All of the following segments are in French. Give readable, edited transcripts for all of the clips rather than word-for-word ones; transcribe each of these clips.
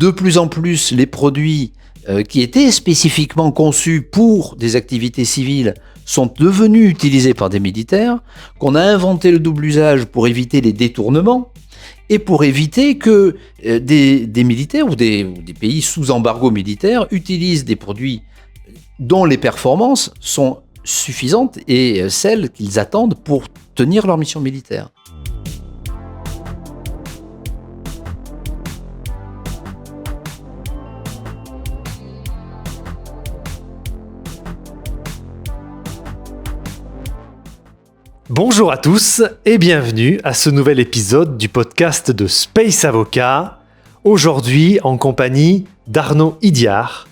de plus en plus les produits qui étaient spécifiquement conçus pour des activités civiles sont devenus utilisés par des militaires, qu'on a inventé le double usage pour éviter les détournements et pour éviter que des militaires ou des pays sous embargo militaire utilisent des produits dont les performances sont suffisantes et celles qu'ils attendent pour tenir leur mission militaire. Bonjour à tous et bienvenue à ce nouvel épisode du podcast de Space Avocat. Aujourd'hui en compagnie d'Arnaud Idiard.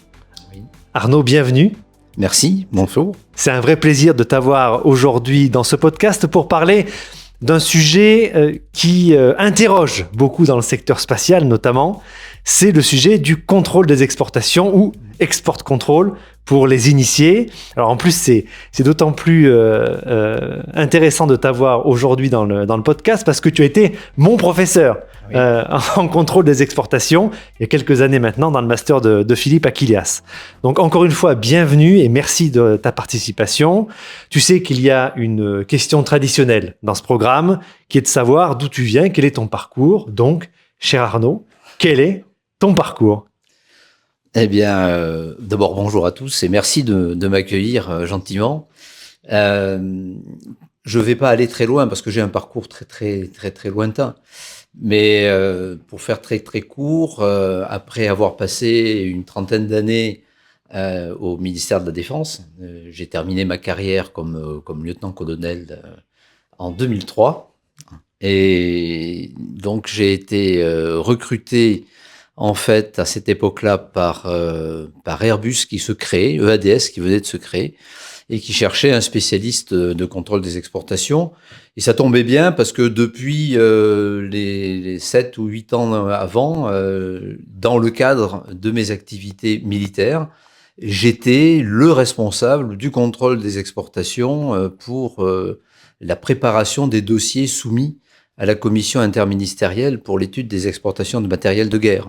Oui. Arnaud, bienvenue. Merci, bonjour. C'est un vrai plaisir de t'avoir aujourd'hui dans ce podcast pour parler d'un sujet qui interroge beaucoup dans le secteur spatial notamment. C'est le sujet du contrôle des exportations ou export control pour les initiés. Alors en plus, c'est d'autant plus intéressant de t'avoir aujourd'hui dans le podcast parce que tu as été mon professeur en contrôle des exportations il y a quelques années maintenant dans le master de Philippe Achilleas. Donc encore une fois, bienvenue et merci de ta participation. Tu sais qu'il y a une question traditionnelle dans ce programme qui est de savoir d'où tu viens, quel est ton parcours. Donc, cher Arnaud, quel est ton parcours ? Eh bien, d'abord, bonjour à tous et merci de m'accueillir gentiment. Je ne vais pas aller très loin parce que j'ai un parcours très lointain. Mais pour faire très court, après avoir passé une trentaine d'années au ministère de la Défense, j'ai terminé ma carrière comme lieutenant-colonel en 2003. Et donc, j'ai été recruté en fait, à cette époque-là, par Airbus qui se créait, EADS qui venait de se créer, et qui cherchait un spécialiste de contrôle des exportations. Et ça tombait bien parce que depuis les 7 ou 8 ans avant, dans le cadre de mes activités militaires, j'étais le responsable du contrôle des exportations pour la préparation des dossiers soumis à la commission interministérielle pour l'étude des exportations de matériel de guerre.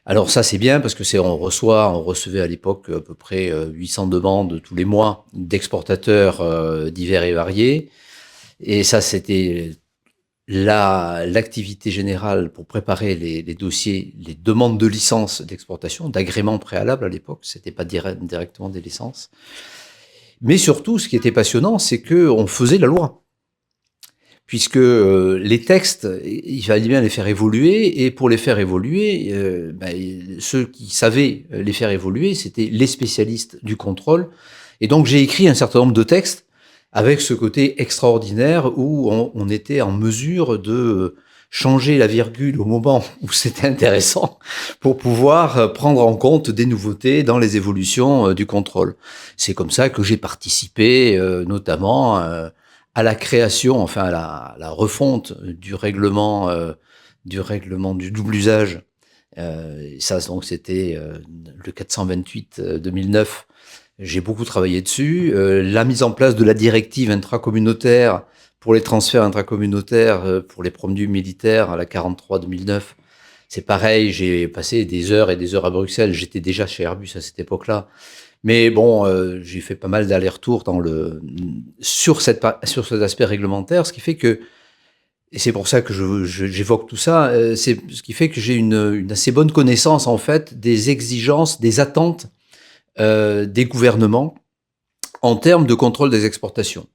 Alors ça c'est bien parce que on recevait à l'époque à peu près 800 demandes tous les mois d'exportateurs divers et variés. Et ça c'était l'activité générale pour préparer les dossiers, les demandes de licence d'exportation, d'agrément préalable à l'époque, c'était pas directement des licences. Mais surtout ce qui était passionnant, c'est que on faisait la loi. Puisque les textes, il fallait bien les faire évoluer, et pour les faire évoluer, ceux qui savaient les faire évoluer, c'était les spécialistes du contrôle. Et donc j'ai écrit un certain nombre de textes avec ce côté extraordinaire où on était en mesure de changer la virgule au moment où c'était intéressant pour pouvoir prendre en compte des nouveautés dans les évolutions du contrôle. C'est comme ça que j'ai participé notamment à la création, enfin à la refonte du règlement du double usage. Ça, donc, c'était le 428 2009. J'ai beaucoup travaillé dessus. La mise en place de la directive intracommunautaire pour les transferts intracommunautaires pour les produits militaires à la 43 2009. C'est pareil, j'ai passé des heures et des heures à Bruxelles. J'étais déjà chez Airbus à cette époque-là. Mais bon, j'ai fait pas mal d'allers-retours sur cet aspect réglementaire, ce qui fait que, et c'est pour ça que j'évoque tout ça, c'est ce qui fait que j'ai une assez bonne connaissance en fait des exigences, des attentes des gouvernements en termes de contrôle des exportations.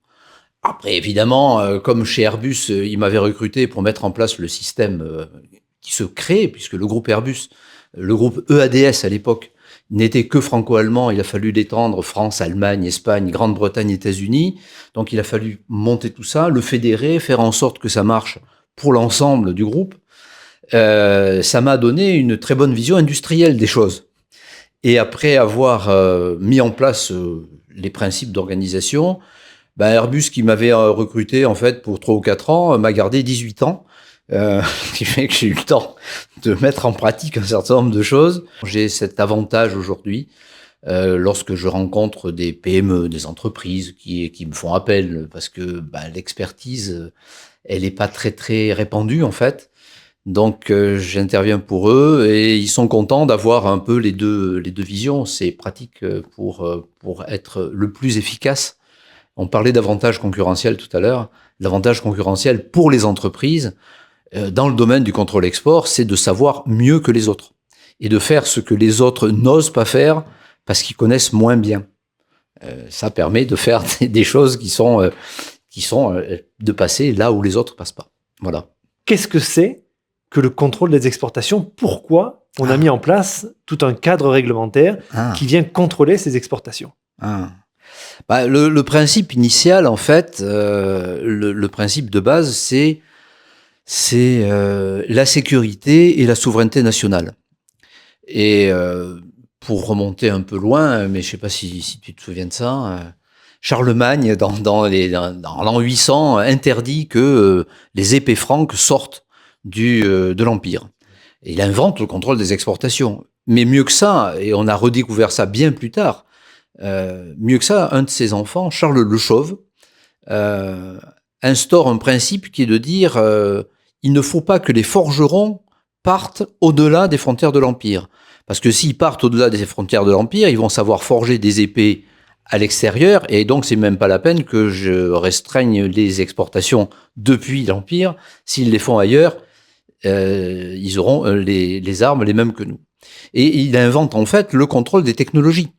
Après, évidemment, comme chez Airbus, ils m'avaient recruté pour mettre en place le système qui se crée, puisque le groupe Airbus, le groupe EADS à l'époque, n'était que franco-allemand, il a fallu l'étendre France, Allemagne, Espagne, Grande-Bretagne, États-Unis. Donc il a fallu monter tout ça, le fédérer, faire en sorte que ça marche pour l'ensemble du groupe. Ça m'a donné une très bonne vision industrielle des choses. Et après avoir mis en place les principes d'organisation, Airbus qui m'avait recruté en fait pour 3 ou 4 ans m'a gardé 18 ans. Ce qui fait que j'ai eu le temps de mettre en pratique un certain nombre de choses. J'ai cet avantage aujourd'hui, lorsque je rencontre des PME, des entreprises qui me font appel, parce que l'expertise, elle n'est pas très répandue en fait. Donc, j'interviens pour eux et ils sont contents d'avoir un peu les deux visions. C'est pratique pour être le plus efficace. On parlait d'avantage concurrentiel tout à l'heure. L'avantage concurrentiel pour les entreprises, dans le domaine du contrôle export, c'est de savoir mieux que les autres et de faire ce que les autres n'osent pas faire parce qu'ils connaissent moins bien. Ça permet de faire des choses qui sont de passer là où les autres passent pas. Voilà. Qu'est-ce que c'est que le contrôle des exportations? Pourquoi on a mis en place tout un cadre réglementaire qui vient contrôler ces exportations? Le principe initial, en fait, le principe de base, c'est la sécurité et la souveraineté nationale. Et pour remonter un peu loin, mais je ne sais pas si tu te souviens de ça, Charlemagne, dans l'an 800, interdit que les épées franques sortent de l'Empire. Et il invente le contrôle des exportations. Mais mieux que ça, et on a redécouvert ça bien plus tard, mieux que ça, un de ses enfants, Charles Le Chauve, instaure un principe qui est de dire il ne faut pas que les forgerons partent au-delà des frontières de l'Empire. Parce que s'ils partent au-delà des frontières de l'Empire, ils vont savoir forger des épées à l'extérieur, et donc c'est même pas la peine que je restreigne les exportations depuis l'Empire. S'ils les font ailleurs, ils auront les armes les mêmes que nous. Et il invente en fait le contrôle des technologies.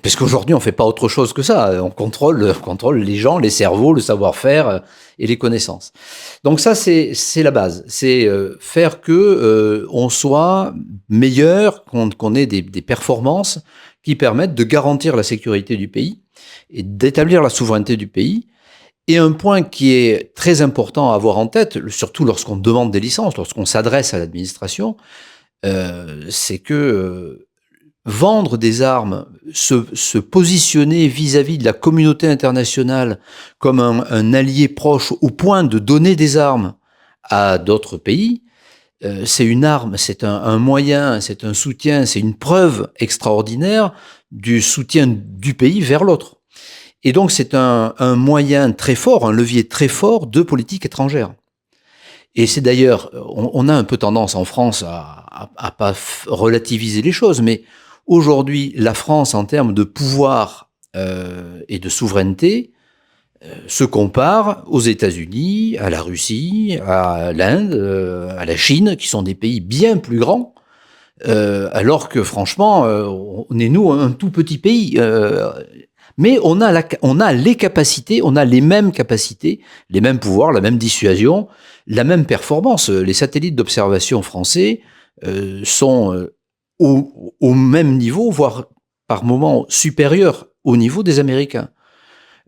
Parce qu'aujourd'hui, on fait pas autre chose que ça. On contrôle les gens, les cerveaux, le savoir-faire et les connaissances. Donc ça, c'est la base. C'est faire que on soit meilleur, qu'on ait des performances qui permettent de garantir la sécurité du pays et d'établir la souveraineté du pays. Et un point qui est très important à avoir en tête, surtout lorsqu'on demande des licences, lorsqu'on s'adresse à l'administration, c'est que vendre des armes, se positionner vis-à-vis de la communauté internationale comme un allié proche au point de donner des armes à d'autres pays, c'est une arme, c'est un moyen, c'est un soutien, c'est une preuve extraordinaire du soutien du pays vers l'autre. Et donc c'est un moyen très fort, un levier très fort de politique étrangère. Et c'est d'ailleurs, on a un peu tendance en France à pas relativiser les choses, mais aujourd'hui, la France, en termes de pouvoir et de souveraineté, se compare aux États-Unis, à la Russie, à l'Inde, à la Chine, qui sont des pays bien plus grands, alors que franchement, on est nous un tout petit pays. Mais on a les capacités, on a les mêmes capacités, les mêmes pouvoirs, la même dissuasion, la même performance. Les satellites d'observation français sont au même niveau, voire par moments supérieur au niveau des Américains.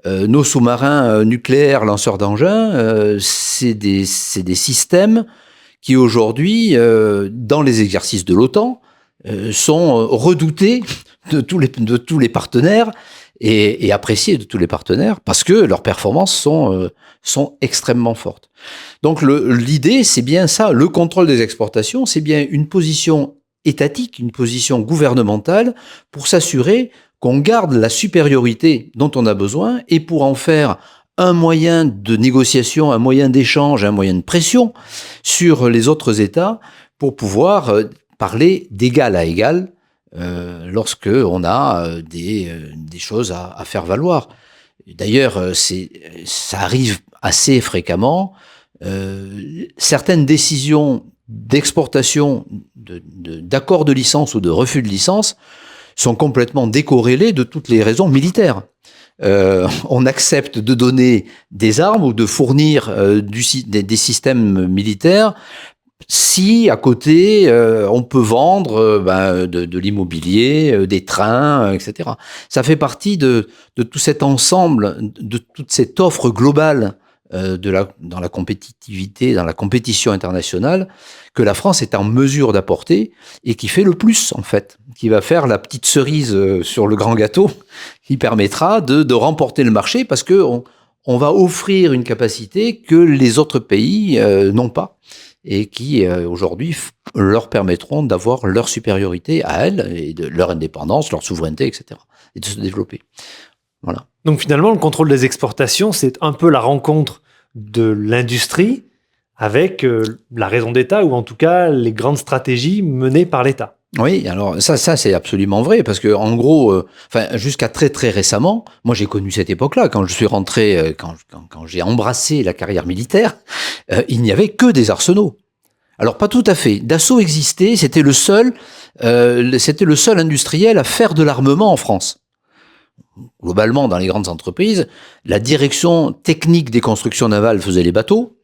Nos sous-marins nucléaires lanceurs d'engins, c'est des systèmes qui aujourd'hui, dans les exercices de l'OTAN, sont redoutés de tous les partenaires et appréciés de tous les partenaires parce que leurs performances sont extrêmement fortes. Donc l'idée, c'est bien ça, le contrôle des exportations, c'est bien une position étatique, une position gouvernementale pour s'assurer qu'on garde la supériorité dont on a besoin et pour en faire un moyen de négociation, un moyen d'échange, un moyen de pression sur les autres États pour pouvoir parler d'égal à égal lorsque on a des choses à faire valoir. D'ailleurs, ça arrive assez fréquemment. Certaines décisions d'exportation, d'accord de licence ou de refus de licence sont complètement décorrélées de toutes les raisons militaires. On accepte de donner des armes ou de fournir des systèmes militaires si à côté on peut vendre de l'immobilier, des trains, etc. Ça fait partie de tout cet ensemble, de toute cette offre globale dans la compétitivité, dans la compétition internationale, que la France est en mesure d'apporter et qui fait le plus, en fait, qui va faire la petite cerise sur le grand gâteau, qui permettra de remporter le marché parce que on va offrir une capacité que les autres pays n'ont pas et qui, aujourd'hui, leur permettront d'avoir leur supériorité à elles et de leur indépendance, leur souveraineté, etc. et de se développer. Voilà. Donc finalement, le contrôle des exportations, c'est un peu la rencontre de l'industrie avec la raison d'État, ou en tout cas les grandes stratégies menées par l'État. Oui, alors ça c'est absolument vrai, parce que en gros, jusqu'à très très récemment, moi j'ai connu cette époque-là, quand je suis rentré, quand j'ai embrassé la carrière militaire, il n'y avait que des arsenaux. Alors pas tout à fait. Dassault existait, c'était le seul industriel à faire de l'armement en France. Globalement, dans les grandes entreprises, la direction technique des constructions navales faisait les bateaux,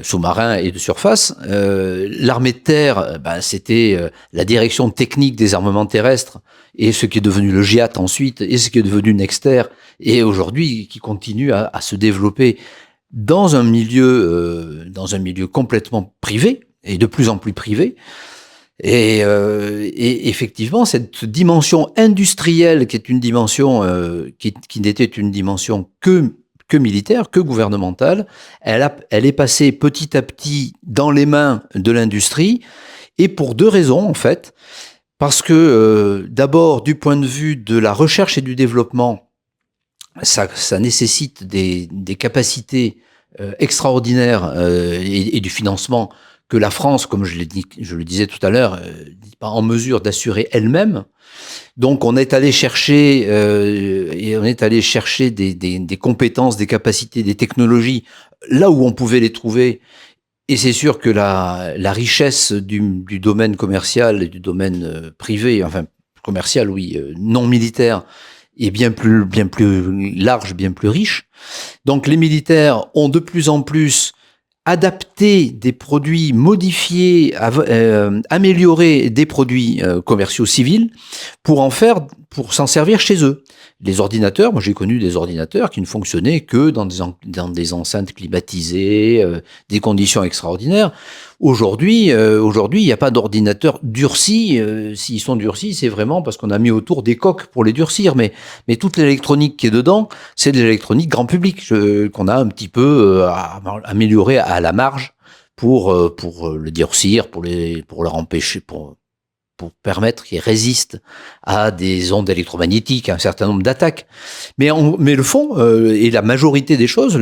sous-marins et de surface. L'armée de terre, c'était la direction technique des armements terrestres, et ce qui est devenu le GIAT ensuite, et ce qui est devenu Nexter, et aujourd'hui qui continue à se développer dans un milieu complètement privé, et de plus en plus privé. Et effectivement, cette dimension industrielle, qui est une dimension qui n'était une dimension que militaire, que gouvernementale, elle est passée petit à petit dans les mains de l'industrie, et pour deux raisons en fait. Parce que d'abord, du point de vue de la recherche et du développement, ça nécessite des capacités extraordinaires et du financement que la France, comme je le disais tout à l'heure, n'est pas en mesure d'assurer elle-même. Donc on est allé chercher des compétences, des capacités, des technologies là où on pouvait les trouver. Et c'est sûr que la richesse du domaine commercial et du domaine privé, enfin commercial oui, non militaire, est bien plus large, bien plus riche. Donc les militaires ont de plus en plus adapter des produits modifiés, améliorer des produits commerciaux civils pour s'en servir chez eux. Les ordinateurs, moi j'ai connu des ordinateurs qui ne fonctionnaient que dans des enceintes climatisées, des conditions extraordinaires. Aujourd'hui, il n'y a pas d'ordinateur durci. S'ils sont durcis, c'est vraiment parce qu'on a mis autour des coques pour les durcir. Mais toute l'électronique qui est dedans, c'est de l'électronique grand public qu'on a un petit peu amélioré à la marge pour le durcir, pour leur empêcher, pour permettre qu'ils résistent à des ondes électromagnétiques, à un certain nombre d'attaques. Mais le fond, et la majorité des choses,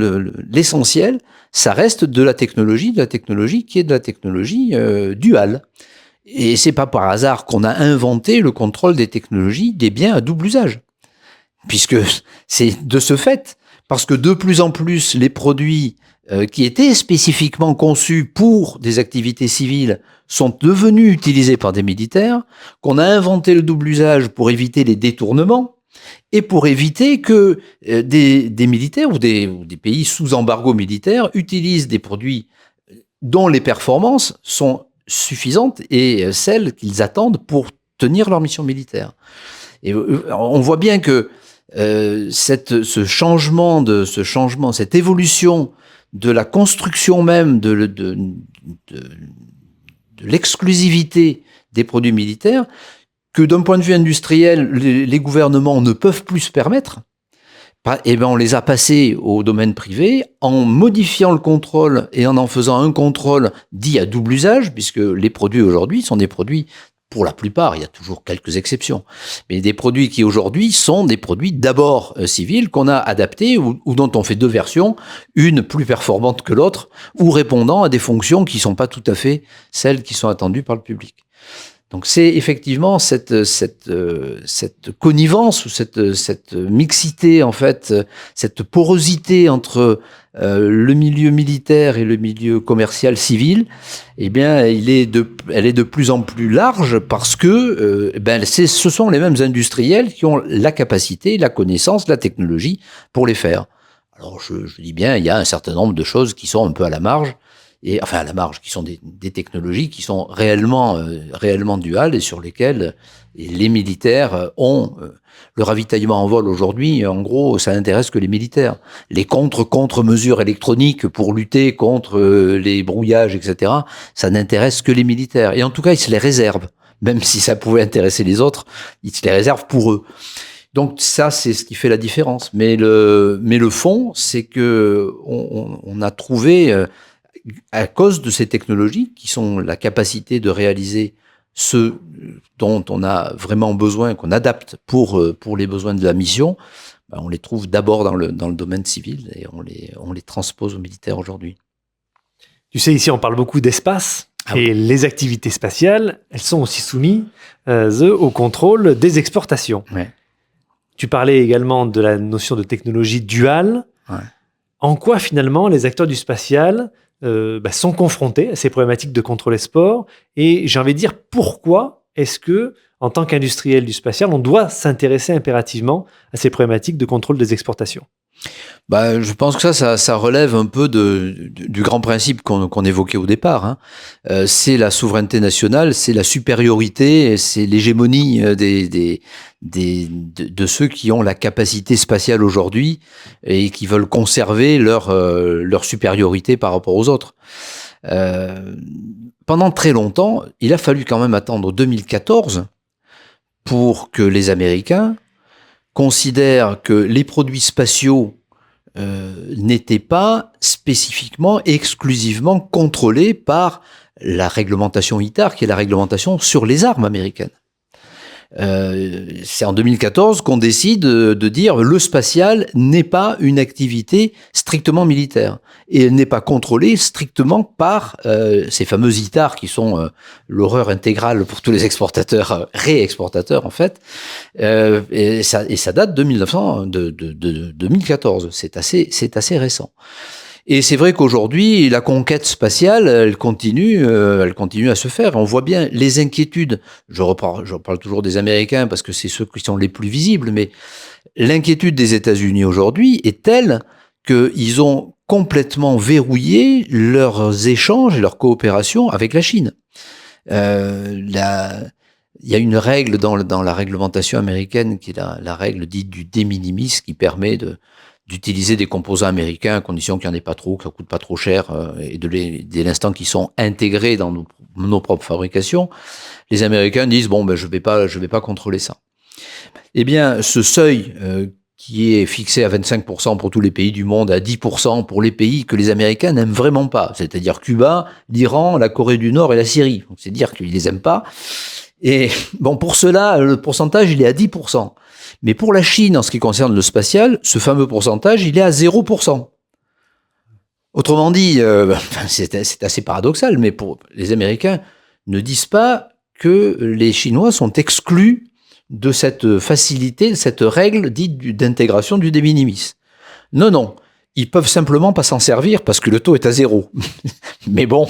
l'essentiel, ça reste de la technologie qui est de la technologie duale. Et c'est pas par hasard qu'on a inventé le contrôle des technologies des biens à double usage. Puisque c'est de ce fait, parce que de plus en plus, les produits qui étaient spécifiquement conçus pour des activités civiles sont devenus utilisés par des militaires, qu'on a inventé le double usage pour éviter les détournements et pour éviter que des militaires ou des pays sous embargo militaire utilisent des produits dont les performances sont suffisantes et celles qu'ils attendent pour tenir leur mission militaire. Et on voit bien que cette évolution de la construction même de l'exclusivité des produits militaires, que d'un point de vue industriel, les gouvernements ne peuvent plus se permettre, eh ben on les a passés au domaine privé en modifiant le contrôle et en faisant un contrôle dit à double usage, puisque les produits aujourd'hui sont des produits, pour la plupart, il y a toujours quelques exceptions, mais des produits qui aujourd'hui sont des produits d'abord civils qu'on a adaptés ou dont on fait deux versions, une plus performante que l'autre ou répondant à des fonctions qui ne sont pas tout à fait celles qui sont attendues par le public. Donc c'est effectivement cette connivence ou cette mixité, en fait, cette porosité entre le milieu militaire et le milieu commercial civil, eh bien, elle est de plus en plus large parce que ce sont les mêmes industriels qui ont la capacité, la connaissance, la technologie pour les faire. Alors je dis bien, il y a un certain nombre de choses qui sont un peu à la marge, à la marge, qui sont des technologies qui sont réellement duales et sur lesquelles les militaires ont le ravitaillement en vol aujourd'hui. En gros, ça n'intéresse que les militaires. Les contre-mesures électroniques pour lutter contre les brouillages, etc., ça n'intéresse que les militaires. Et en tout cas, ils se les réservent. Même si ça pouvait intéresser les autres, ils se les réservent pour eux. Donc ça, c'est ce qui fait la différence. Mais le fond, c'est que on a trouvé à cause de ces technologies qui sont la capacité de réaliser ce dont on a vraiment besoin, qu'on adapte pour les besoins de la mission, on les trouve d'abord dans le domaine civil et on les transpose aux militaires aujourd'hui. Tu sais, ici, on parle beaucoup d'espace. Ah et les activités spatiales, elles sont aussi soumises au contrôle des exportations. Ouais. Tu parlais également de la notion de technologie duale. Ouais. En quoi, finalement, les acteurs du spatial sont confrontés à ces problématiques de contrôle export? Et j'ai envie de dire, pourquoi est-ce que, en tant qu'industriel du spatial, on doit s'intéresser impérativement à ces problématiques de contrôle des exportations? Je pense que ça relève un peu du grand principe qu'on évoquait au départ. Hein. C'est la souveraineté nationale, c'est la supériorité, c'est l'hégémonie de ceux qui ont la capacité spatiale aujourd'hui et qui veulent conserver leur supériorité par rapport aux autres. Pendant très longtemps, il a fallu quand même attendre 2014 pour que les Américains considèrent que les produits spatiaux n'étaient pas spécifiquement, exclusivement contrôlés par la réglementation ITAR, qui est la réglementation sur les armes américaines. C'est en 2014 qu'on décide de dire le spatial n'est pas une activité strictement militaire et elle n'est pas contrôlée strictement par ces fameux ITAR qui sont l'horreur intégrale pour tous les exportateurs, réexportateurs en fait. Et ça date de 2014. C'est assez récent. Et c'est vrai qu'aujourd'hui, la conquête spatiale, elle continue à se faire. On voit bien les inquiétudes. Je parle toujours des Américains parce que c'est ceux qui sont les plus visibles, mais l'inquiétude des États-Unis aujourd'hui est telle qu'ils ont complètement verrouillé leurs échanges et leurs coopérations avec la Chine. Il y a une règle dans la réglementation américaine qui est la règle dite du de minimis qui permet d'utiliser des composants américains à condition qu'il n'y en ait pas trop, que ça coûte pas trop cher, et dès l'instant qu'ils sont intégrés dans nos propres fabrications, les Américains disent je vais pas contrôler ça. Eh bien, ce seuil qui est fixé à 25% pour tous les pays du monde, à 10% pour les pays que les Américains n'aiment vraiment pas, c'est-à-dire Cuba, l'Iran, la Corée du Nord et la Syrie. Donc, c'est dire qu'ils les aiment pas. Et pour cela, le pourcentage, il est à 10%. Mais pour la Chine, en ce qui concerne le spatial, ce fameux pourcentage, il est à 0%. Autrement dit, c'est assez paradoxal, mais pour les Américains ne disent pas que les Chinois sont exclus de cette facilité, de cette règle dite d'intégration du de minimis. Non, ils peuvent simplement pas s'en servir parce que le taux est à 0. Mais bon,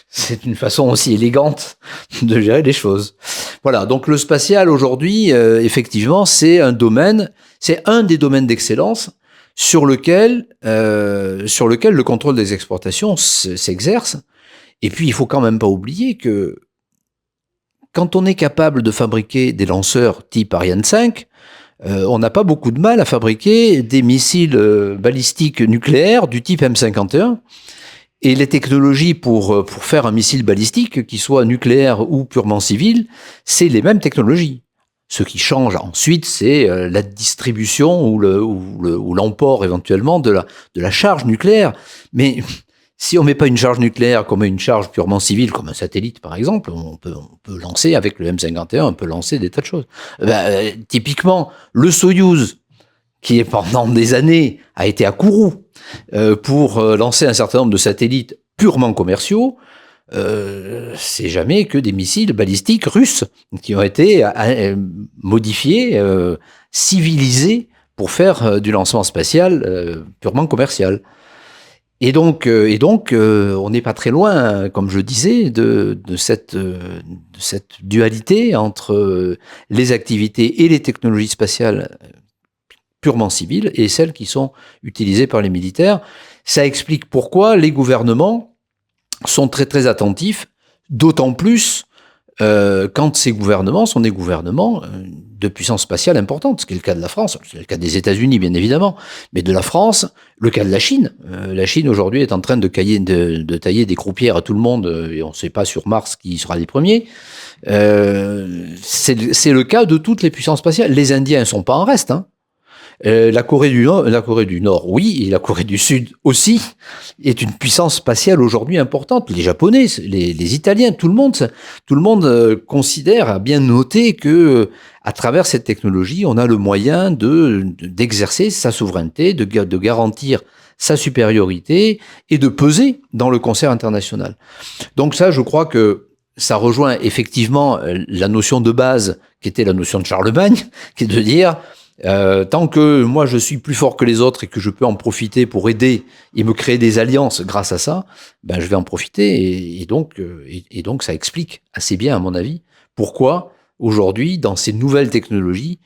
c'est une façon aussi élégante de gérer les choses. Voilà, donc le spatial aujourd'hui, effectivement, c'est un des domaines d'excellence sur lequel le contrôle des exportations s'exerce. Et puis, il faut quand même pas oublier que quand on est capable de fabriquer des lanceurs type Ariane 5, on n'a pas beaucoup de mal à fabriquer des missiles balistiques nucléaires du type M51. Et les technologies pour faire un missile balistique, qu'il soit nucléaire ou purement civil, c'est les mêmes technologies. Ce qui change ensuite, c'est la distribution ou l'emport éventuellement de la charge nucléaire. Mais si on met pas une charge nucléaire, qu'on met une charge purement civile, comme un satellite par exemple, on peut lancer avec le M51, on peut lancer des tas de choses. Typiquement, le Soyouz, qui pendant des années a été à Kourou pour lancer un certain nombre de satellites purement commerciaux, c'est jamais que des missiles balistiques russes qui ont été modifiés, civilisés pour faire du lancement spatial purement commercial. Et donc, on n'est pas très loin, comme je disais, de cette dualité entre les activités et les technologies spatiales purement civiles et celles qui sont utilisées par les militaires. Ça explique pourquoi les gouvernements sont très très attentifs, d'autant plus quand ces gouvernements sont des gouvernements de puissance spatiale importante, ce qui est le cas de la France, c'est le cas des États-Unis bien évidemment, mais de la France, le cas de la Chine. La Chine aujourd'hui est en train de tailler des croupières à tout le monde, et on ne sait pas sur Mars qui sera les premiers. C'est le cas de toutes les puissances spatiales. Les Indiens ne sont pas en reste, hein. La Corée du Nord, oui, et la Corée du Sud aussi, est une puissance spatiale aujourd'hui importante. Les Japonais, les Italiens, tout le monde considère, a bien noté que à travers cette technologie, on a le moyen d'exercer sa souveraineté, de garantir sa supériorité et de peser dans le concert international. Donc ça, je crois que ça rejoint effectivement la notion de base qui était la notion de Charlemagne, qui est de dire tant que moi je suis plus fort que les autres et que je peux en profiter pour aider et me créer des alliances grâce à ça, ben je vais en profiter et donc ça explique assez bien à mon avis pourquoi aujourd'hui dans ces nouvelles technologies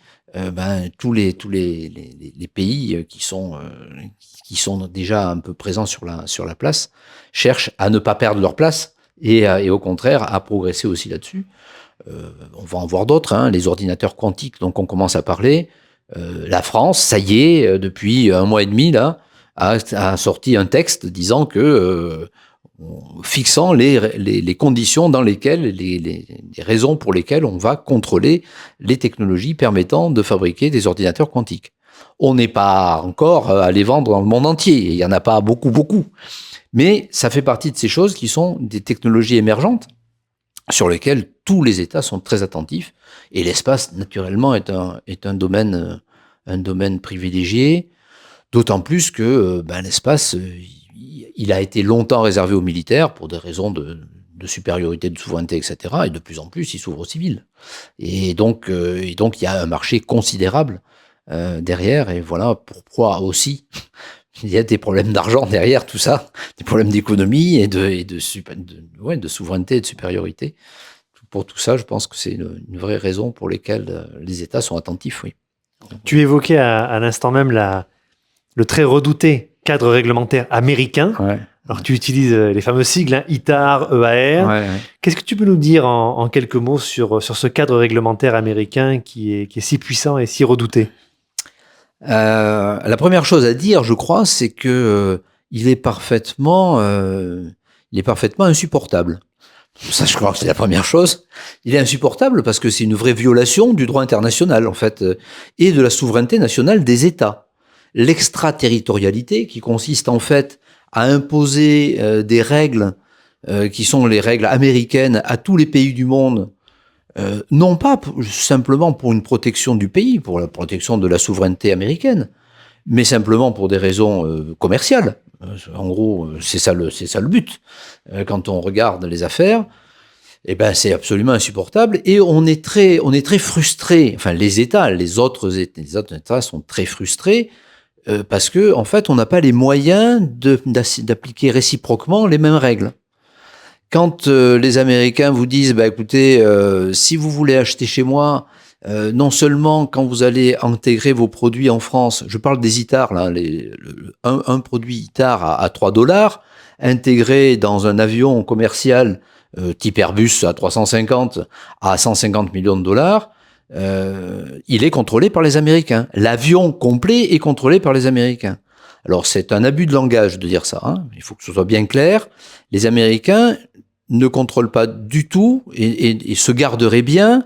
tous les pays qui sont déjà un peu présents sur la place cherchent à ne pas perdre leur place et au contraire à progresser aussi là-dessus. On va en voir d'autres, hein, les ordinateurs quantiques dont on commence à parler. La France, ça y est, depuis un mois et demi là, a sorti un texte disant que fixant les conditions dans lesquelles les raisons pour lesquelles on va contrôler les technologies permettant de fabriquer des ordinateurs quantiques. On n'est pas encore à les vendre dans le monde entier, il y en a pas beaucoup, mais ça fait partie de ces choses qui sont des technologies émergentes sur lesquelles tous les États sont très attentifs, et l'espace naturellement est un domaine privilégié, d'autant plus que l'espace il a été longtemps réservé aux militaires pour des raisons de supériorité, de souveraineté, etc. Et de plus en plus, il s'ouvre aux civils. Et donc, il y a un marché considérable derrière. Et voilà pourquoi aussi il y a des problèmes d'argent derrière tout ça, des problèmes d'économie et de souveraineté et de supériorité. Pour tout ça, je pense que c'est une vraie raison pour lesquelles les États sont attentifs, oui. Tu évoquais à l'instant même le très redouté cadre réglementaire américain. Ouais. Alors, tu utilises les fameux sigles, hein, ITAR, EAR. Ouais. Qu'est-ce que tu peux nous dire en quelques mots sur ce cadre réglementaire américain qui est si puissant et si redouté? La première chose à dire, je crois, c'est que il est parfaitement insupportable. Ça, je crois que c'est la première chose. Il est insupportable parce que c'est une vraie violation du droit international, en fait, et de la souveraineté nationale des États. L'extraterritorialité, qui consiste en fait à imposer des règles qui sont les règles américaines à tous les pays du monde, non pas simplement pour une protection du pays, pour la protection de la souveraineté américaine, mais simplement pour des raisons commerciales. En gros, c'est ça le but. Quand on regarde les affaires, c'est absolument insupportable et on est très frustré. Enfin, les autres États sont très frustrés parce que en fait, on n'a pas les moyens d'appliquer réciproquement les mêmes règles. Quand les Américains vous disent, écoutez, si vous voulez acheter chez moi, non seulement quand vous allez intégrer vos produits en France, je parle des ITAR, là, un produit ITAR à $3, intégré dans un avion commercial type Airbus à 350 à 150 millions de dollars, il est contrôlé par les Américains. L'avion complet est contrôlé par les Américains. Alors c'est un abus de langage de dire ça, hein. Il faut que ce soit bien clair. Les Américains ne contrôlent pas du tout et se garderaient bien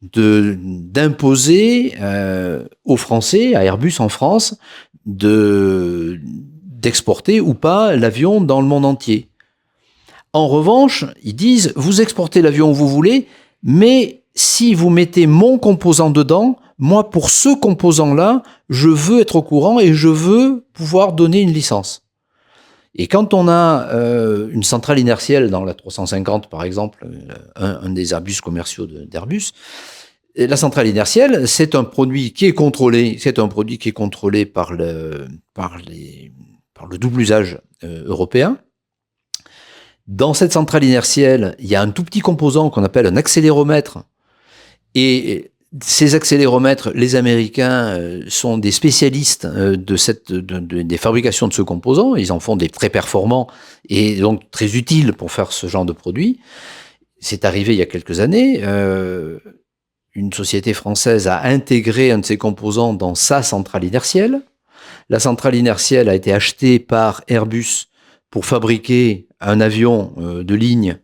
d'imposer aux Français, à Airbus en France, d'exporter ou pas l'avion dans le monde entier. En revanche, ils disent, vous exportez l'avion où vous voulez, mais si vous mettez mon composant dedans, moi, pour ce composant-là, je veux être au courant et je veux pouvoir donner une licence. Et quand on a une centrale inertielle dans la 350, par exemple, un des Airbus commerciaux d'Airbus, la centrale inertielle, c'est un produit qui est contrôlé, par le double usage européen. Dans cette centrale inertielle, il y a un tout petit composant qu'on appelle un accéléromètre. Et ces accéléromètres, les Américains sont des spécialistes des fabrications de ce composant. Ils en font des très performants et donc très utiles pour faire ce genre de produit. C'est arrivé il y a quelques années. Une société française a intégré un de ces composants dans sa centrale inertielle. La centrale inertielle a été achetée par Airbus pour fabriquer un avion de ligne.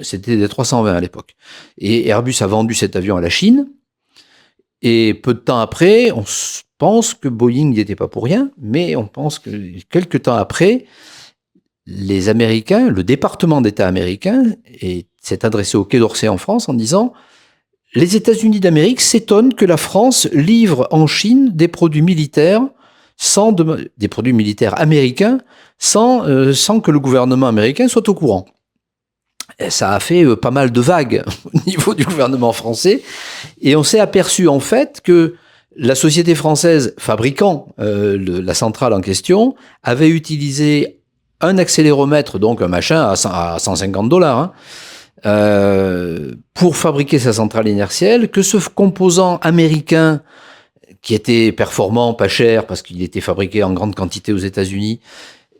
C'était des 320 à l'époque. Et Airbus a vendu cet avion à la Chine. Et peu de temps après, on pense que Boeing n'y était pas pour rien, mais on pense que quelques temps après, les Américains, le département d'État américain, s'est adressé au Quai d'Orsay en France en disant « Les États-Unis d'Amérique s'étonnent que la France livre en Chine des produits militaires des produits militaires américains sans que le gouvernement américain soit au courant. Et ça a fait pas mal de vagues au niveau du gouvernement français, et on s'est aperçu en fait que la société française fabriquant la centrale en question avait utilisé un accéléromètre, donc un machin à $150, pour fabriquer sa centrale inertielle, que ce composant américain qui était performant, pas cher, parce qu'il était fabriqué en grande quantité aux États-Unis,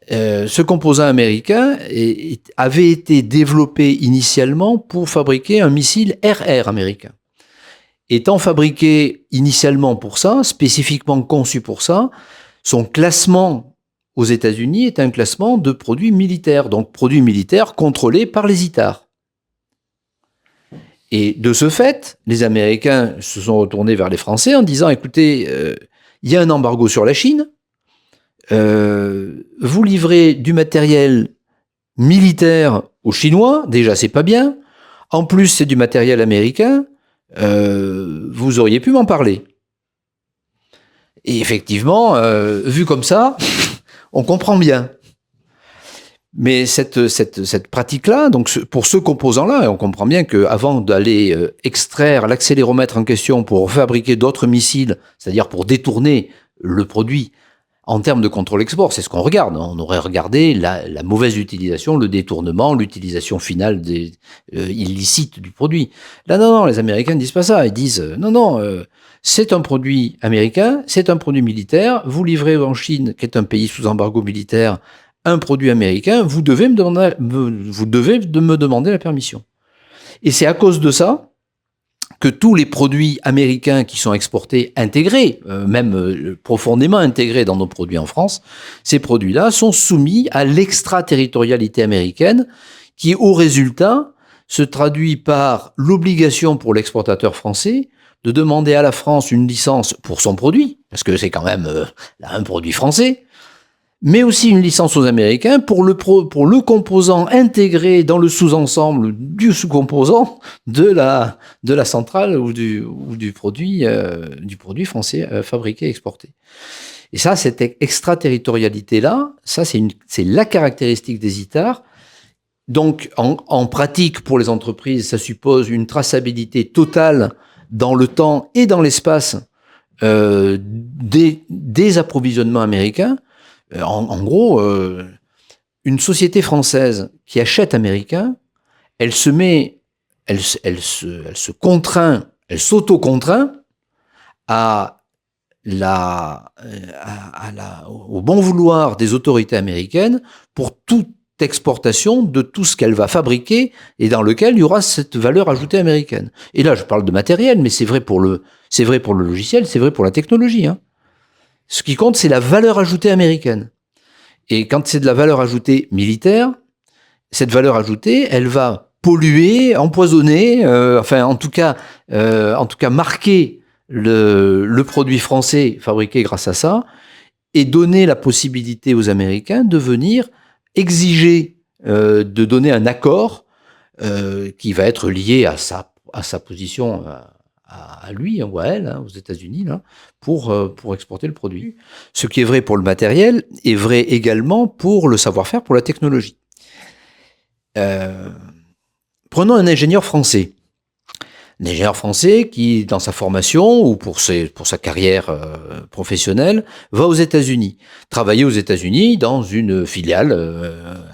ce composant américain avait été développé initialement pour fabriquer un missile RR américain. Étant fabriqué initialement pour ça, spécifiquement conçu pour ça, son classement aux États-Unis est un classement de produits militaires, donc produits militaires contrôlés par les ITAR. Et de ce fait, les Américains se sont retournés vers les Français en disant « Écoutez, il y a un embargo sur la Chine, vous livrez du matériel militaire aux Chinois, déjà c'est pas bien, en plus c'est du matériel américain, vous auriez pu m'en parler. » Et effectivement, vu comme ça, on comprend bien. Mais cette pratique-là, donc pour ce composant-là, on comprend bien qu'avant d'aller extraire l'accéléromètre en question pour fabriquer d'autres missiles, c'est-à-dire pour détourner le produit en termes de contrôle-export, c'est ce qu'on regarde. On aurait regardé la mauvaise utilisation, le détournement, l'utilisation finale illicite du produit. Là, non, les Américains ne disent pas ça. Ils disent non, c'est un produit américain, c'est un produit militaire. Vous livrez en Chine, qui est un pays sous embargo militaire, un produit américain. Vous devez me demander la permission. Et c'est à cause de ça que tous les produits américains qui sont exportés, intégrés, même profondément intégrés dans nos produits en France, ces produits-là sont soumis à l'extraterritorialité américaine, qui, au résultat, se traduit par l'obligation pour l'exportateur français de demander à la France une licence pour son produit, parce que c'est quand même un produit français, mais aussi une licence aux Américains pour le composant intégré dans le sous-ensemble du sous-composant de la centrale ou du produit français fabriqué et exporté. Et ça, cette extraterritorialité-là, ça c'est la caractéristique des ITAR. Donc, en pratique, pour les entreprises, ça suppose une traçabilité totale dans le temps et dans l'espace des approvisionnements américains. En gros, une société française qui achète américain, elle s'auto-contraint au bon vouloir des autorités américaines pour toute exportation de tout ce qu'elle va fabriquer et dans lequel il y aura cette valeur ajoutée américaine. Et là, je parle de matériel, mais c'est vrai pour le logiciel, c'est vrai pour la technologie, hein. Ce qui compte, c'est la valeur ajoutée américaine. Et quand c'est de la valeur ajoutée militaire, cette valeur ajoutée, elle va polluer, empoisonner, en tout cas marquer le produit français fabriqué grâce à ça, et donner la possibilité aux Américains de venir exiger de donner un accord qui va être lié à sa position à lui ou à elle, aux États-Unis, là, pour exporter le produit. Ce qui est vrai pour le matériel est vrai également pour le savoir-faire, pour la technologie. Prenons un ingénieur français. Un ingénieur français qui, dans sa formation ou pour sa carrière professionnelle, va aux États-Unis. Travailler aux États-Unis dans une filiale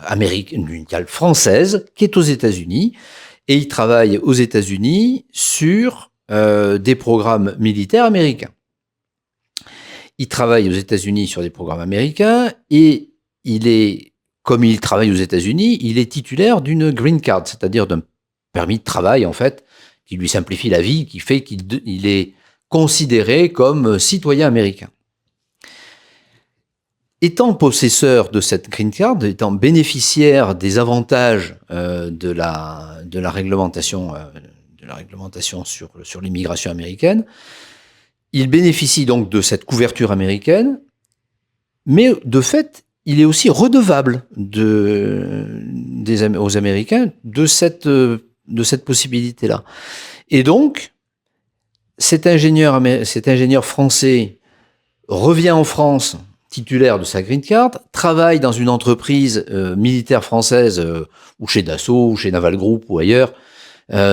américaine, une filiale française qui est aux États-Unis. Et il travaille aux États-Unis sur des programmes militaires américains. Il travaille aux États-Unis sur des programmes américains et comme il travaille aux États-Unis, il est titulaire d'une green card, c'est-à-dire d'un permis de travail, en fait, qui lui simplifie la vie, qui fait qu'il est considéré comme citoyen américain. Étant possesseur de cette green card, étant bénéficiaire des avantages de la réglementation sur l'immigration américaine, il bénéficie donc de cette couverture américaine, mais de fait, il est aussi redevable aux Américains de cette possibilité-là. Et donc, cet ingénieur français revient en France titulaire de sa green card, travaille dans une entreprise militaire française, ou chez Dassault, ou chez Naval Group, ou ailleurs,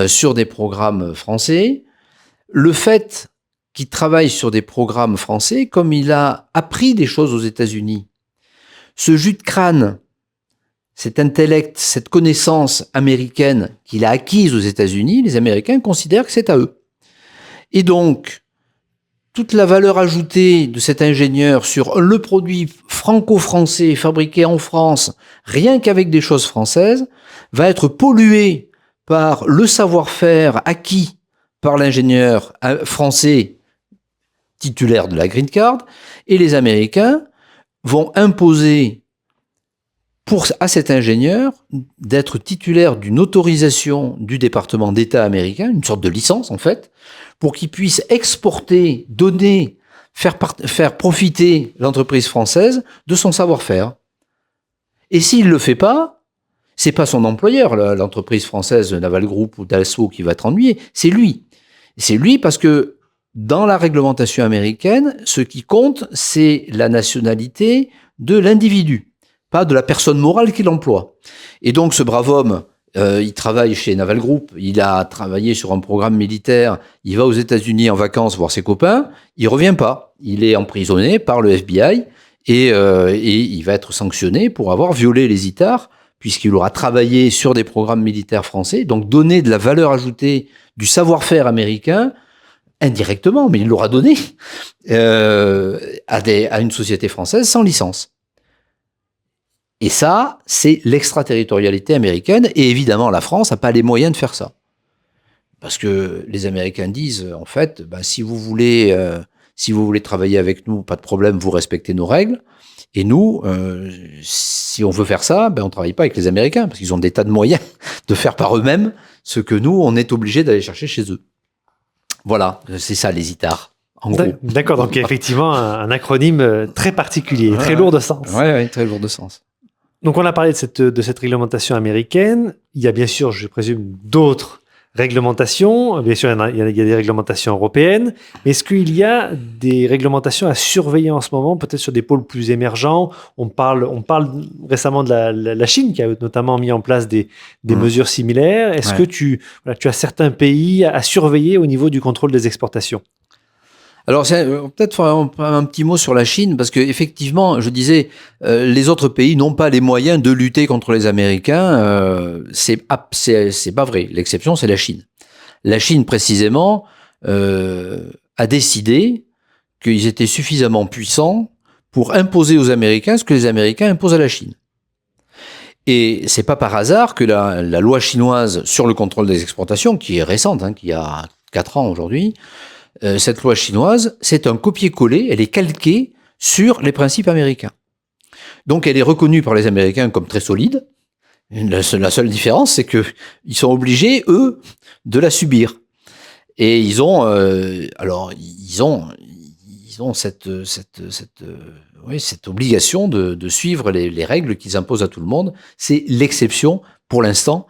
sur des programmes français. Le fait qu'il travaille sur des programmes français, comme il a appris des choses aux États-Unis, ce jus de crâne, cet intellect, cette connaissance américaine qu'il a acquise aux États-Unis, les Américains considèrent que c'est à eux. Et donc, toute la valeur ajoutée de cet ingénieur sur le produit franco-français fabriqué en France, rien qu'avec des choses françaises, va être polluée par le savoir-faire acquis par l'ingénieur français titulaire de la green card, et les Américains vont imposer à cet ingénieur d'être titulaire d'une autorisation du département d'État américain, une sorte de licence en fait, pour qu'il puisse exporter, donner, faire profiter l'entreprise française de son savoir-faire. Et s'il ne le fait pas, c'est pas son employeur, l'entreprise française Naval Group ou Dassault qui va être ennuyé, c'est lui. C'est lui parce que dans la réglementation américaine, ce qui compte, c'est la nationalité de l'individu, pas de la personne morale qui l'emploie. Et donc ce brave homme, il travaille chez Naval Group, il a travaillé sur un programme militaire, il va aux États-Unis en vacances voir ses copains, il revient pas. Il est emprisonné par le FBI et il va être sanctionné pour avoir violé les ITAR, puisqu'il aura travaillé sur des programmes militaires français, donc donné de la valeur ajoutée du savoir-faire américain, indirectement, mais il l'aura donné à une société française sans licence. Et ça, c'est l'extraterritorialité américaine. Et évidemment, la France n'a pas les moyens de faire ça. Parce que les Américains disent, en fait, si vous voulez travailler avec nous, pas de problème, vous respectez nos règles. Et nous, si on veut faire ça, on ne travaille pas avec les Américains, parce qu'ils ont des tas de moyens de faire par eux-mêmes ce que nous, on est obligé d'aller chercher chez eux. Voilà, c'est ça les ITAR. En gros. D'accord, donc effectivement, un acronyme très particulier, très lourd de sens. Oui, très lourd de sens. Donc, on a parlé de cette réglementation américaine. Il y a bien sûr, je présume, d'autres réglementations. Bien sûr, il y a des réglementations européennes. Est-ce qu'il y a des réglementations à surveiller en ce moment, peut-être sur des pôles plus émergents? On parle récemment de la Chine, qui a notamment mis en place des mesures similaires. Est-ce que tu as certains pays à surveiller au niveau du contrôle des exportations? Alors, peut-être un petit mot sur la Chine, parce que effectivement, je disais, les autres pays n'ont pas les moyens de lutter contre les Américains. C'est pas vrai. L'exception, c'est la Chine. La Chine, précisément, a décidé qu'ils étaient suffisamment puissants pour imposer aux Américains ce que les Américains imposent à la Chine. Et c'est pas par hasard que la loi chinoise sur le contrôle des exportations, qui est récente, qui a 4 ans aujourd'hui, cette loi chinoise, c'est un copier-coller, elle est calquée sur les principes américains. Donc elle est reconnue par les Américains comme très solide. La seule différence, c'est que ils sont obligés, eux, de la subir. Et ils ont cette obligation de suivre les règles qu'ils imposent à tout le monde. C'est l'exception, pour l'instant,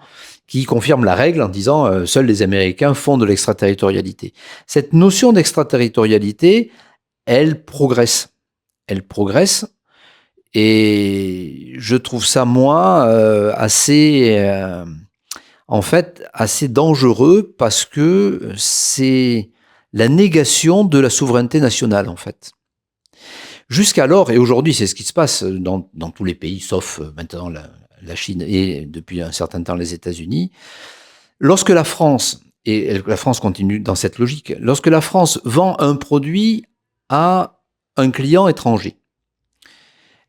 qui confirme la règle en disant seuls les Américains font de l'extraterritorialité. Cette notion d'extraterritorialité, elle progresse. Elle progresse et je trouve ça, moi, assez dangereux parce que c'est la négation de la souveraineté nationale, en fait. Jusqu'alors, et aujourd'hui c'est ce qui se passe dans tous les pays, sauf maintenant la Chine et depuis un certain temps les États-Unis, lorsque la France, et la France continue dans cette logique, lorsque la France vend un produit à un client étranger,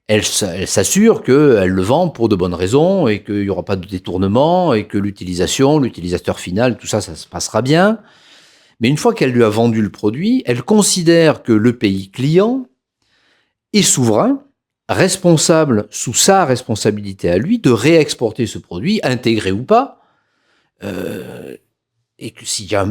elle s'assure qu'elle le vend pour de bonnes raisons et qu'il n'y aura pas de détournement et que l'utilisateur final, tout ça, ça se passera bien. Mais une fois qu'elle lui a vendu le produit, elle considère que le pays client est souverain, responsable, sous sa responsabilité à lui, de réexporter ce produit, intégré ou pas, et que s'il y a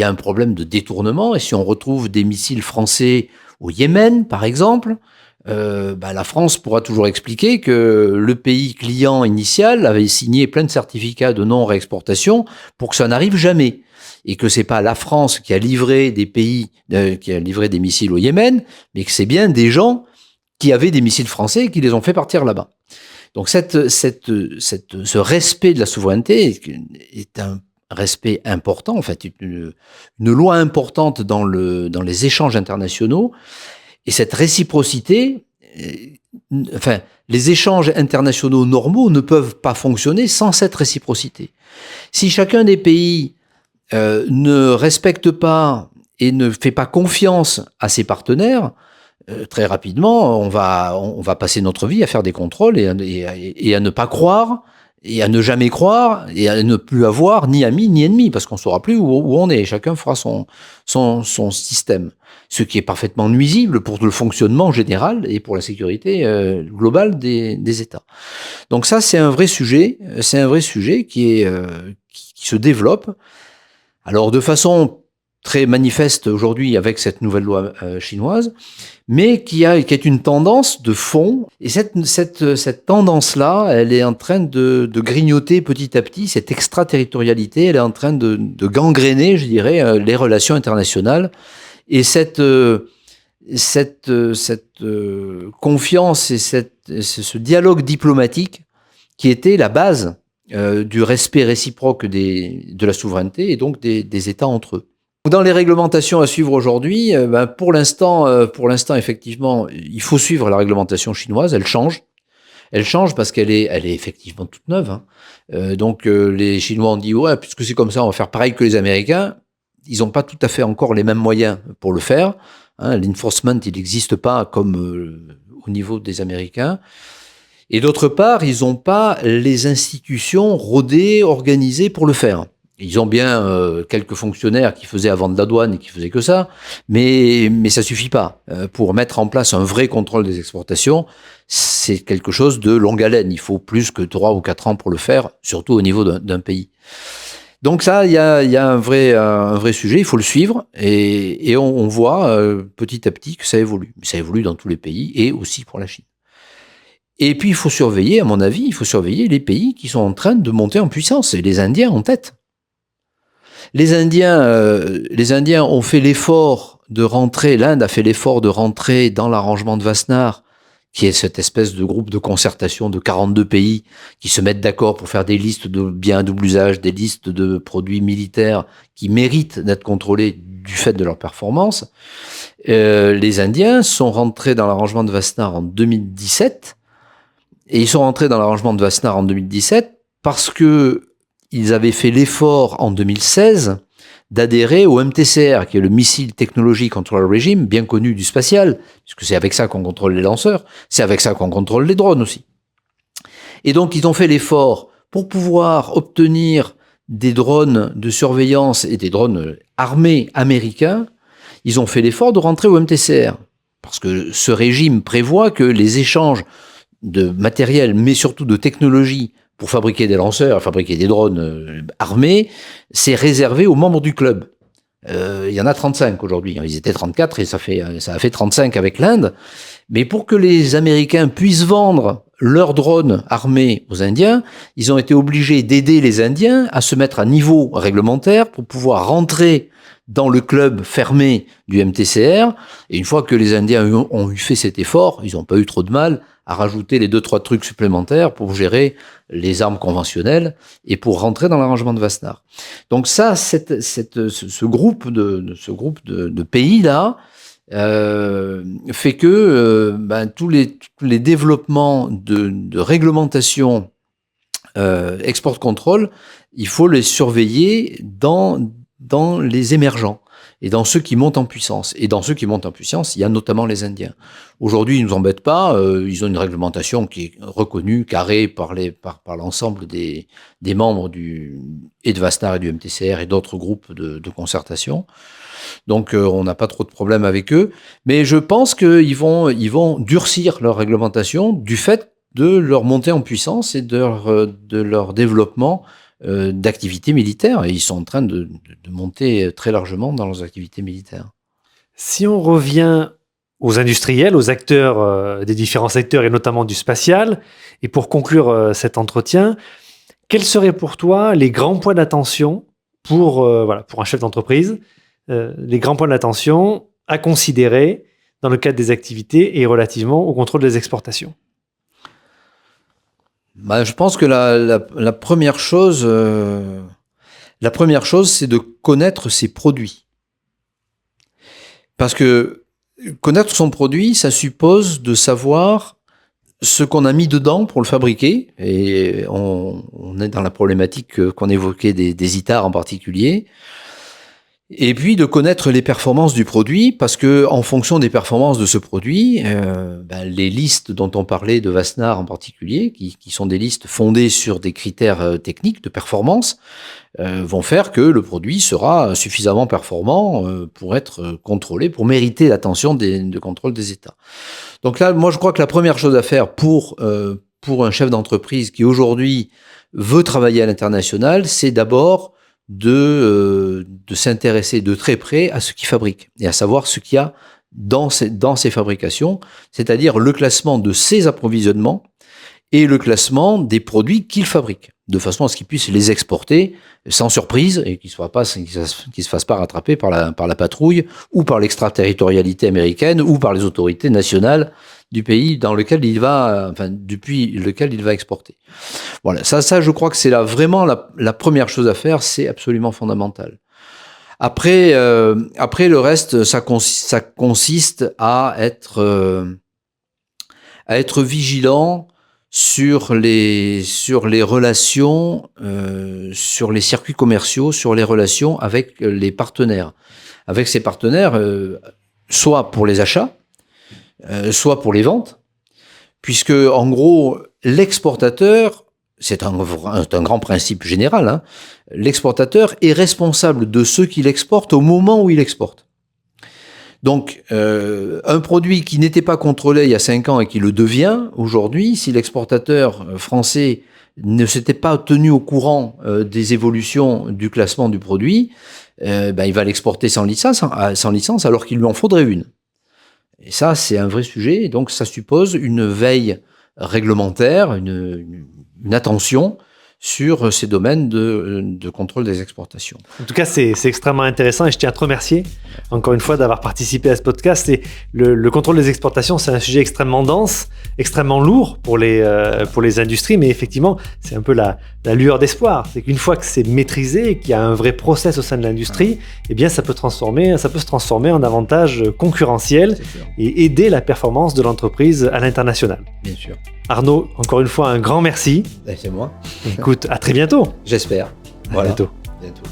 un problème de détournement, et si on retrouve des missiles français au Yémen, par exemple, la France pourra toujours expliquer que le pays client initial avait signé plein de certificats de non-réexportation pour que ça n'arrive jamais. Et que c'est pas la France qui a livré des missiles au Yémen, mais que c'est bien des gens qui avaient des missiles français et qui les ont fait partir là-bas. Donc ce respect de la souveraineté est un respect important, en fait, une loi importante dans les échanges internationaux. Et cette réciprocité, les échanges internationaux normaux ne peuvent pas fonctionner sans cette réciprocité. Si chacun des pays ne respecte pas et ne fait pas confiance à ses partenaires, très rapidement, on va passer notre vie à faire des contrôles et à ne pas croire, et à ne jamais croire, et à ne plus avoir ni amis ni ennemis, parce qu'on ne saura plus où on est. Chacun fera son système. Ce qui est parfaitement nuisible pour le fonctionnement général et pour la sécurité globale des États. Donc ça, c'est un vrai sujet. C'est un vrai sujet qui se développe. Alors de façon très manifeste aujourd'hui avec cette nouvelle loi chinoise, mais qui est une tendance de fond. Et cette tendance-là, elle est en train de grignoter petit à petit, cette extraterritorialité, elle est en train de gangréner, je dirais, les relations internationales. Et cette confiance et ce dialogue diplomatique qui était la base du respect réciproque de la souveraineté et donc des États entre eux. Dans les réglementations à suivre aujourd'hui, pour l'instant, effectivement, il faut suivre la réglementation chinoise. Elle change. Elle change parce qu'elle est effectivement toute neuve. Hein. Donc les Chinois ont dit ouais, puisque c'est comme ça, on va faire pareil que les Américains. Ils n'ont pas tout à fait encore les mêmes moyens pour le faire. Hein. L'enforcement, il n'existe pas comme au niveau des Américains. Et d'autre part, ils n'ont pas les institutions rodées, organisées pour le faire. Ils ont bien quelques fonctionnaires qui faisaient avant de la douane et qui faisaient que ça, mais ça suffit pas. Pour mettre en place un vrai contrôle des exportations, c'est quelque chose de longue haleine. Il faut plus que 3 ou 4 ans pour le faire, surtout au niveau d'un pays. Donc ça, il y a un vrai sujet, il faut le suivre, et on voit petit à petit que ça évolue. Ça évolue dans tous les pays, et aussi pour la Chine. Et puis il faut surveiller, à mon avis, les pays qui sont en train de monter en puissance, et les Indiens en tête. Les Indiens ont fait l'effort de rentrer, l'Inde a fait l'effort de rentrer dans l'arrangement de Wassenaar, qui est cette espèce de groupe de concertation de 42 pays qui se mettent d'accord pour faire des listes de biens à double usage, des listes de produits militaires qui méritent d'être contrôlés du fait de leur performance. Les Indiens sont rentrés dans l'arrangement de Wassenaar en 2017, et ils sont rentrés dans l'arrangement de Wassenaar en 2017 parce que ils avaient fait l'effort en 2016 d'adhérer au MTCR, qui est le Missile Technology Control Regime, bien connu du spatial, puisque c'est avec ça qu'on contrôle les lanceurs, c'est avec ça qu'on contrôle les drones aussi. Et donc, ils ont fait l'effort pour pouvoir obtenir des drones de surveillance et des drones armés américains. Ils ont fait l'effort de rentrer au MTCR, parce que ce régime prévoit que les échanges de matériel, mais surtout de technologie, pour fabriquer des lanceurs, fabriquer des drones armés, c'est réservé aux membres du club. Il y en a 35 aujourd'hui. Ils étaient 34 et ça a fait 35 avec l'Inde. Mais pour que les Américains puissent vendre leurs drones armés aux Indiens, ils ont été obligés d'aider les Indiens à se mettre à niveau réglementaire pour pouvoir rentrer dans le club fermé du MTCR. Et une fois que les Indiens ont eu fait cet effort, ils n'ont pas eu trop de mal à rajouter les 2-3 trucs supplémentaires pour gérer les armes conventionnelles et pour rentrer dans l'arrangement de Wassenaar. Donc ça, ce groupe de pays-là fait que tous les développements de réglementation export control, il faut les surveiller dans les émergents et dans ceux qui montent en puissance. Et dans ceux qui montent en puissance, il y a notamment les Indiens. Aujourd'hui, ils ne nous embêtent pas, ils ont une réglementation qui est reconnue, carrée par l'ensemble des membres et de Wassenaar et du MTCR et d'autres groupes de concertation. Donc on n'a pas trop de problèmes avec eux. Mais je pense qu'ils vont durcir leur réglementation du fait de leur montée en puissance et de leur développement d'activités militaires, et ils sont en train de monter très largement dans leurs activités militaires. Si on revient aux industriels, aux acteurs des différents secteurs et notamment du spatial, et pour conclure cet entretien, quels seraient pour toi les grands points d'attention pour un chef d'entreprise, les grands points d'attention à considérer dans le cadre des activités et relativement au contrôle des exportations? Je pense que la première chose, c'est de connaître ses produits. Parce que connaître son produit, ça suppose de savoir ce qu'on a mis dedans pour le fabriquer. Et on est dans la problématique qu'on évoquait des ITAR en particulier. Et puis de connaître les performances du produit, parce que en fonction des performances de ce produit, les listes dont on parlait de Wassenaar en particulier, qui sont des listes fondées sur des critères techniques de performance, vont faire que le produit sera suffisamment performant pour être contrôlé, pour mériter l'attention de contrôle des États. Donc là, moi je crois que la première chose à faire pour un chef d'entreprise qui aujourd'hui veut travailler à l'international, c'est d'abord de s'intéresser de très près à ce qu'il fabrique et à savoir ce qu'il y a dans ses fabrications, c'est-à-dire le classement de ses approvisionnements et le classement des produits qu'il fabrique, de façon à ce qu'il puisse les exporter sans surprise et qu'il se fasse pas rattraper par la patrouille ou par l'extraterritorialité américaine ou par les autorités nationales du pays dans lequel depuis lequel il va exporter. Voilà, ça je crois que c'est vraiment la première chose à faire, c'est absolument fondamental. Après le reste, ça consiste à être vigilant sur les relations, sur les circuits commerciaux, sur les relations avec les partenaires. Avec ces partenaires, soit pour les achats, soit pour les ventes, puisque en gros, l'exportateur, c'est un grand principe général, hein, l'exportateur est responsable de ce qu'il exporte au moment où il exporte. Donc, un produit qui n'était pas contrôlé il y a 5 ans et qui le devient aujourd'hui, si l'exportateur français ne s'était pas tenu au courant des évolutions du classement du produit, il va l'exporter sans licence alors qu'il lui en faudrait une. Et ça, c'est un vrai sujet. Et donc, ça suppose une veille réglementaire, une attention sur ces domaines de contrôle des exportations. En tout cas, c'est extrêmement intéressant et je tiens à te remercier encore une fois d'avoir participé à ce podcast. Et le contrôle des exportations, c'est un sujet extrêmement dense, extrêmement lourd pour les industries, mais effectivement, c'est un peu la lueur d'espoir. C'est qu'une fois que c'est maîtrisé et qu'il y a un vrai process au sein de l'industrie, eh bien, ça peut se transformer en avantage concurrentiel et aider la performance de l'entreprise à l'international. Bien sûr. Arnaud, encore une fois, un grand merci. C'est moi. Écoute, à très bientôt. J'espère. Voilà. À bientôt. Bientôt.